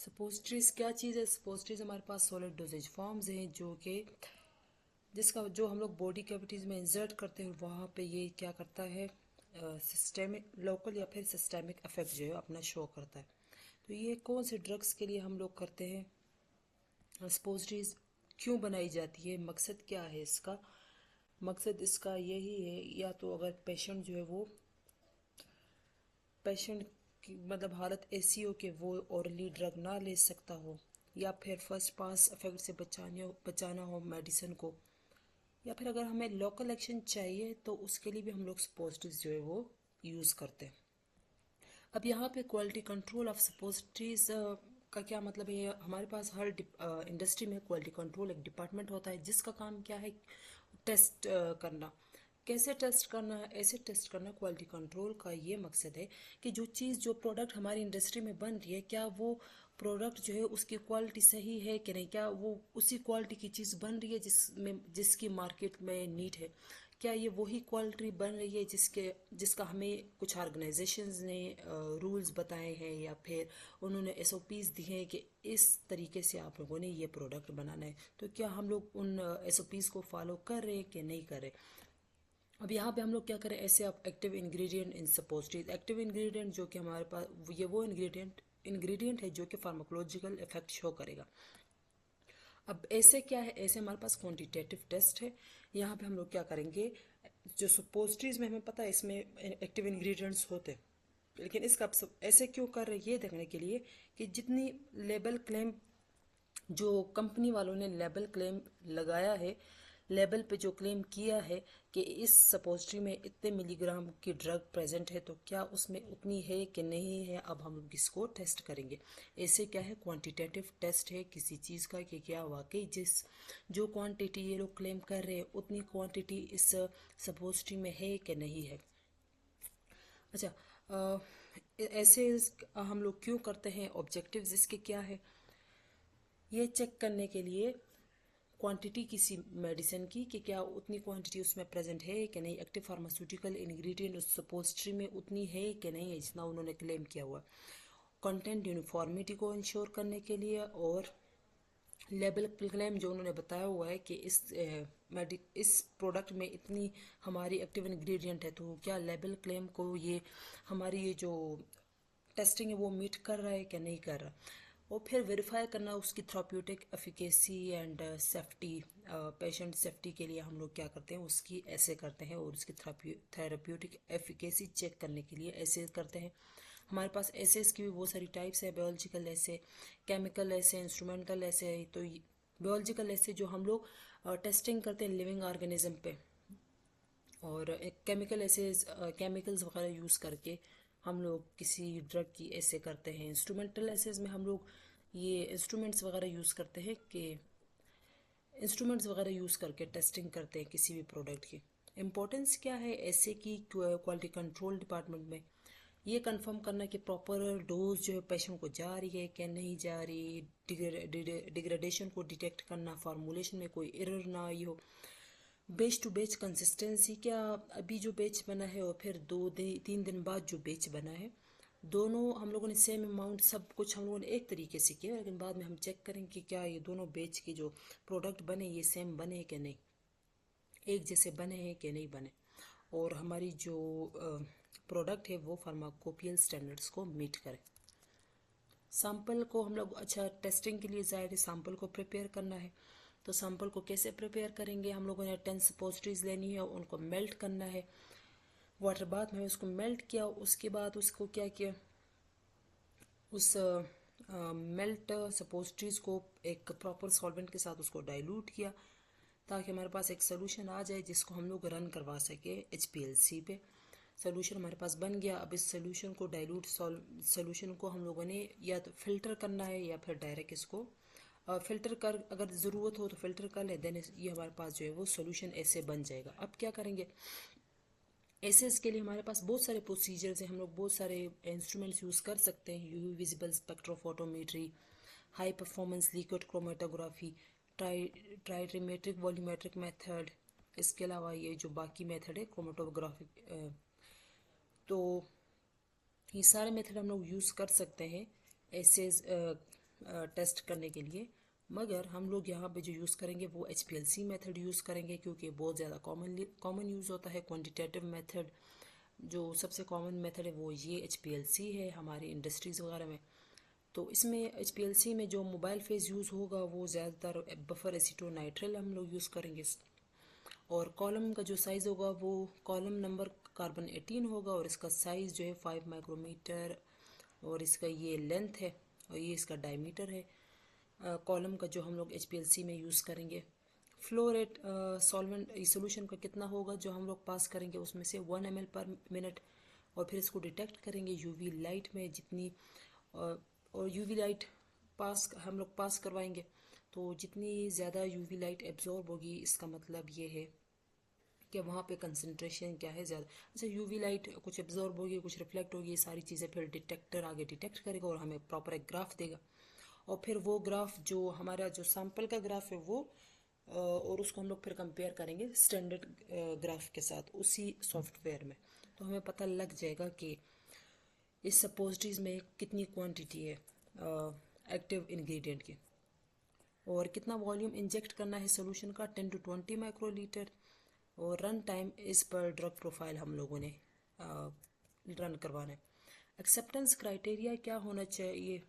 Suppositories क्या चीज़ है? Suppositories हमारे पास सॉलिड डोजेज फॉर्म्स हैं जो कि जिसका जो हम लोग बॉडी कैविटीज़ में इंसर्ट करते हैं वहाँ पे ये क्या करता है, सिस्टेमिक लोकल या फिर सिस्टेमिक इफेक्ट जो है अपना शो करता है। तो ये कौन से ड्रग्स के लिए हम लोग करते हैं? सपोजिटरीज क्यों बनाई जाती है? मकसद क्या है इसका? मकसद इसका यही है, या तो अगर पेशेंट जो है वो पेशेंट की मतलब हालत ऐसी हो कि वो औरली ड्रग ना ले सकता हो, या फिर फर्स्ट पास इफेक्ट से बचाना हो मेडिसिन को, या फिर अगर हमें लोकल एक्शन चाहिए तो उसके लिए भी हम लोग सपोजिटरीज जो है वो यूज़ करते हैं। अब यहाँ पे क्वालिटी कंट्रोल ऑफ सपोजिटरीज का क्या मतलब है? हमारे पास हर इंडस्ट्री में क्वालिटी कंट्रोल एक डिपार्टमेंट होता है जिसका काम क्या है, टेस्ट करना। कैसे टेस्ट करना है? ऐसे टेस्ट करना। क्वालिटी कंट्रोल का ये मकसद है कि जो चीज़ जो प्रोडक्ट हमारी इंडस्ट्री में बन रही है, क्या वो प्रोडक्ट जो है उसकी क्वालिटी सही है कि नहीं, क्या वो उसी क्वालिटी की चीज़ बन रही है जिसकी मार्केट में नीड है, क्या ये वही क्वालिटी बन रही है जिसका हमें कुछ ऑर्गेनाइजेशंस ने रूल्स बताए हैं, या फिर उन्होंने एसओपीज दी हैं कि इस तरीके से आप लोगों ने ये प्रोडक्ट बनाना है। तो क्या हम लोग उन एसओपीज को फॉलो कर रहे हैं कि नहीं कर रहे? अब यहाँ पे हम लोग क्या करें, ऐसे आप एक्टिव इंग्रेडिएंट इन सपोजिटरीज। एक्टिव इंग्रेडिएंट जो कि हमारे पास ये वो इंग्रेडिएंट है जो कि फार्माकोलॉजिकल इफेक्ट शो करेगा। अब ऐसे क्या है, ऐसे हमारे पास क्वांटिटेटिव टेस्ट है। यहाँ पे हम लोग क्या करेंगे, जो सपोजिटरीज में हमें पता है इसमें एक्टिव इंग्रेडिएंट्स होते हैं, लेकिन इसका अब सब ऐसे क्यों कर रहे हैं ये देखने के लिए कि जितनी लेबल क्लेम जो कंपनी वालों ने लेबल क्लेम लगाया है, लेबल पे जो क्लेम किया है कि इस सपोजिटरी में इतने मिलीग्राम की ड्रग प्रेजेंट है, तो क्या उसमें उतनी है कि नहीं है, अब हम लोग इसको टेस्ट करेंगे। ऐसे क्या है, क्वांटिटेटिव टेस्ट है किसी चीज़ का कि क्या वाकई जो क्वांटिटी ये लोग क्लेम कर रहे हैं उतनी क्वांटिटी इस सपोजिटरी में है कि नहीं है। अच्छा, ऐसे हम लोग क्यों करते हैं? ऑब्जेक्टिव्स इसके क्या है? ये चेक करने के लिए क्वांटिटी किसी मेडिसिन की कि क्या उतनी क्वांटिटी उसमें प्रेजेंट है कि नहीं, एक्टिव फार्मास्यूटिकल इंग्रेडिएंट उस सपोजिटरी में उतनी है कि नहीं है जितना उन्होंने क्लेम किया हुआ। कंटेंट यूनिफॉर्मिटी को इंश्योर करने के लिए, और लेबल क्लेम जो उन्होंने बताया हुआ है कि इस प्रोडक्ट में इतनी हमारी एक्टिव इंग्रेडिएंट है, तो क्या लेबल क्लेम को ये हमारी ये जो टेस्टिंग है वो मीट कर रहा है कि नहीं कर रहा। और फिर वेरीफाई करना उसकी therapeutic efficacy and safety. Patient safety के लिए हम लोग क्या करते हैं, उसकी ऐसे करते हैं, और उसकी थेराप्यूटिक एफिकेसी चेक करने के लिए ऐसे करते हैं। हमारे पास एसेस की भी बहुत सारी टाइप्स है, बायोलॉजिकल ऐसे, केमिकल ऐसे, इंस्ट्रूमेंटल ऐसे। तो बायोलॉजिकल ऐसे जो हम लोग टेस्टिंग करते हैं लिविंग ऑर्गेनिज्म पे, और एक केमिकल ऐसे केमिकल्स वगैरह यूज़ करके हम लोग किसी ड्रग की ऐसे करते हैं। इंस्ट्रूमेंटल ऐसेस में हम लोग ये इंस्ट्रूमेंट्स वगैरह यूज़ करते हैं कि इंस्ट्रूमेंट्स वगैरह यूज़ करके टेस्टिंग करते हैं किसी भी प्रोडक्ट की। इम्पोर्टेंस क्या है ऐसे की क्वालिटी कंट्रोल डिपार्टमेंट में? ये कंफर्म करना कि प्रॉपर डोज जो है पेशेंट को जा रही है कि नहीं जा रही, डिग्रेडेशन को डिटेक्ट करना, फार्मूलेशन में कोई एरर ना आई हो, बेच टू बेच कंसिस्टेंसी, क्या अभी जो बेच बना है और फिर 2 3 दिन बाद जो बेच बना है, दोनों हम लोगों ने सेम अमाउंट सब कुछ हम लोगों ने एक तरीके से किया, लेकिन बाद में हम चेक करें कि क्या ये दोनों बेच के जो प्रोडक्ट बने ये सेम बने कि नहीं, एक जैसे बने हैं कि नहीं बने, और हमारी जो प्रोडक्ट है वो फार्माकोपियल स्टैंडर्ड्स को मीट करे। सैंपल को हम लोग, अच्छा टेस्टिंग के लिए ज़ाहिर है सैंपल को प्रिपेयर करना है, तो सैंपल को कैसे प्रिपेयर करेंगे? हम लोगों ने 10 सपोजिटरीज लेनी है, उनको मेल्ट करना है वाटर बाथ में, उसको मेल्ट किया, उसके बाद उसको क्या किया, उस मेल्ट सपोजिटरीज को एक प्रॉपर सॉल्वेंट के साथ उसको डाइल्यूट किया, ताकि हमारे पास एक सोल्यूशन आ जाए जिसको हम लोग रन करवा सके HPLC पे। सोल्यूशन हमारे पास बन गया। अब इस सोल्यूशन को सोल्यूशन को हम लोगों ने या तो फिल्टर करना है या फिर डायरेक्ट इसको फिल्टर कर, अगर ज़रूरत हो तो फिल्टर कर ले, देन ये हमारे पास जो है वो सोल्यूशन ऐसे बन जाएगा। अब क्या करेंगे, ऐसे इसके लिए हमारे पास बहुत सारे प्रोसीजर्स हैं, हम लोग बहुत सारे इंस्ट्रूमेंट्स यूज़ कर सकते हैं। UV visible spectrophotometry, high performance liquid chromatography, titrimetric volumetric method, इसके अलावा ये जो बाकी मेथड है क्रोमेटोग्राफिक, तो ये सारे मेथड हम लोग यूज़ कर सकते हैं ऐसे टेस्ट करने के लिए, मगर हम लोग यहाँ पे जो यूज़ करेंगे वो HPLC मेथड यूज़ करेंगे, क्योंकि बहुत ज़्यादा कॉमन यूज़ होता है। क्वांटिटेटिव मेथड जो सबसे कॉमन मेथड है वो ये HPLC है हमारी इंडस्ट्रीज़ वगैरह में। तो इसमें HPLC में जो मोबाइल फेज़ यूज़ होगा वो ज़्यादातर बफर एसीटोनाइट्राइल हम लोग यूज़ करेंगे। और कॉलम का जो साइज़ होगा वो कॉलम नंबर कार्बन 18 होगा, और इसका साइज़ जो है 5 माइक्रोमीटर, और इसका ये लेंथ है और ये इसका डायमीटर है कॉलम का जो हम लोग HPLC में यूज़ करेंगे। फ्लो रेट सॉल्वेंट सोल्यूशन का कितना होगा जो हम लोग पास करेंगे, उसमें से 1 ml पर मिनट, और फिर इसको डिटेक्ट करेंगे यूवी लाइट में जितनी और यूवी लाइट हम लोग पास करवाएंगे। तो जितनी ज़्यादा यूवी लाइट एब्जॉर्ब होगी, इसका मतलब ये है कि वहाँ पे कंसंट्रेशन क्या है ज़्यादा। अच्छा, यूवी लाइट कुछ एब्जॉर्ब होगी, कुछ रिफ्लेक्ट होगी, ये सारी चीज़ें फिर डिटेक्टर आगे डिटेक्ट करेगा और हमें प्रॉपर एक ग्राफ देगा। और फिर वो ग्राफ जो हमारा जो सैंपल का ग्राफ है वो और उसको हम लोग फिर कंपेयर करेंगे स्टैंडर्ड ग्राफ के साथ उसी सॉफ्टवेयर में। तो हमें पता लग जाएगा कि इस सपोजिटरीज में कितनी क्वांटिटी है एक्टिव इंग्रेडिएंट की, और कितना वॉल्यूम इंजेक्ट करना है सोल्यूशन का 10 to 20 माइक्रोलीटर, और रन टाइम इस पर ड्रग प्रोफाइल हम लोगों ने रन करवाना है। एक्सेप्टेंस क्राइटेरिया क्या होना चाहिए,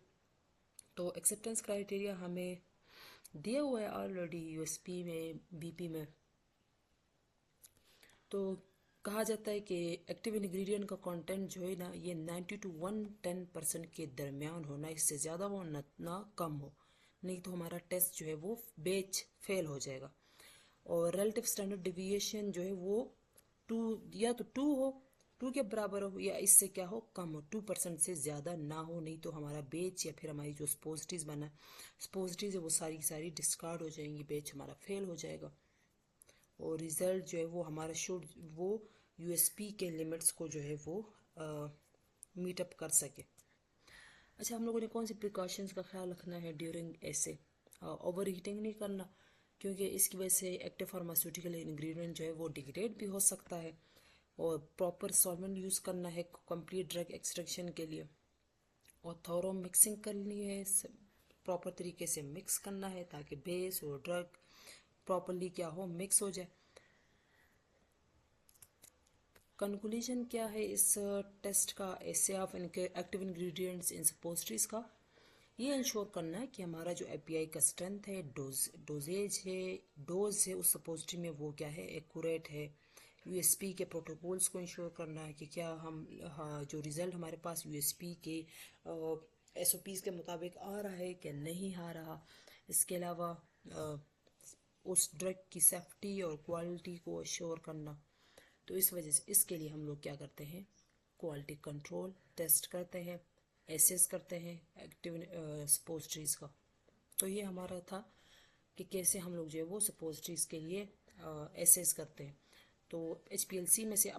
तो एक्सेप्टेंस क्राइटेरिया हमें दिया हुआ है ऑलरेडी USP में, BP में। तो कहा जाता है कि एक्टिव इंग्रेडिएंट का कंटेंट जो है ना ये 90 to 110% के दरमियान हो, ना इससे ज़्यादा हो ना कम हो, नहीं तो हमारा टेस्ट जो है वो बेच फेल हो जाएगा। और रिलेटिव स्टैंडर्ड डिविएशन जो है वो 2 या तो 2 हो, 2 के बराबर हो, या इससे क्या हो कम हो, 2% से ज़्यादा ना हो, नहीं तो हमारा बेच या फिर हमारी जो स्पोजिटरीज बना स्पोजिटरीज है वो सारी सारी डिस्कार्ड हो जाएंगी, बेच हमारा फेल हो जाएगा। और रिज़ल्ट जो है वो हमारा शुड वो USP के लिमिट्स को जो है वो मीटअप कर सके। अच्छा, हम लोगों ने कौन सी प्रिकॉशंस का ख्याल रखना है ड्यूरिंग ऐसे ओवर हीटिंग नहीं करना, क्योंकि इसकी वजह से एक्टिव फार्मास्यूटिकल इंग्रेडिएंट जो है वो डिग्रेड भी हो सकता है। और प्रॉपर सॉल्वेंट यूज़ करना है कंप्लीट ड्रग एक्सट्रैक्शन के लिए, और थोरो मिक्सिंग करनी है, प्रॉपर तरीके से मिक्स करना है ताकि बेस और ड्रग प्रॉपरली क्या हो मिक्स हो जाए। कंक्लूजन क्या है इस टेस्ट का, ऐसे of active ingredients in suppositories का, ये इंश्योर करना है कि हमारा जो API का स्ट्रेंथ है, डोज है उस सपोजिटरी में वो क्या है एक्यूरेट है। USP के प्रोटोकॉल्स को इंश्योर करना है कि क्या हम जो रिज़ल्ट हमारे पास USP के SOPs के मुताबिक आ रहा है कि नहीं आ रहा। इसके अलावा उस ड्रग की सेफ्टी और क्वालिटी को अश्योर करना। तो इस वजह से इसके लिए हम लोग क्या करते हैं, क्वालिटी कंट्रोल टेस्ट करते हैं, एसेस करते हैं एक्टिव सपोजिटरीज का। तो ये हमारा था कि कैसे हम लोग जो है वो सपोजिटरीज के लिए एसेस करते हैं। तो HPLC में से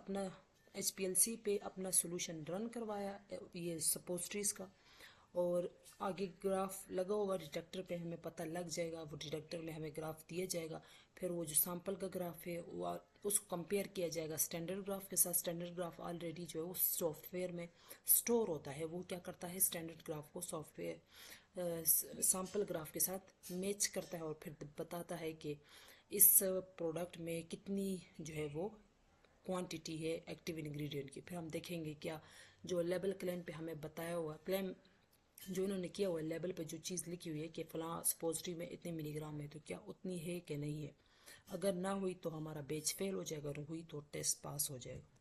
HPLC पे अपना सोल्यूशन रन करवाया ये सपोजिटरीज का, और आगे ग्राफ लगा होगा डिटेक्टर पे, हमें पता लग जाएगा, वो डिटेक्टर में हमें ग्राफ दिया जाएगा। फिर वो जो सैंपल का ग्राफ है वो उसको कंपेयर किया जाएगा स्टैंडर्ड ग्राफ के साथ। स्टैंडर्ड ग्राफ ऑलरेडी जो है वो सॉफ्टवेयर में स्टोर होता है, वो क्या करता है स्टैंडर्ड ग्राफ को सॉफ्टवेयर सैंपल ग्राफ के साथ मैच करता है, और फिर बताता है कि इस प्रोडक्ट में कितनी जो है वो क्वांटिटी है एक्टिव इंग्रेडिएंट की। फिर हम देखेंगे क्या जो लेबल क्लेम पे हमें बताया हुआ क्लेम जो इन्होंने किया हुआ है, लेबल पे जो चीज़ लिखी हुई है कि फलां सपोजिटरी में इतने मिलीग्राम है, तो क्या उतनी है कि नहीं है। अगर ना हुई तो हमारा बैच फेल हो जाएगा, और हुई तो टेस्ट पास हो जाएगा।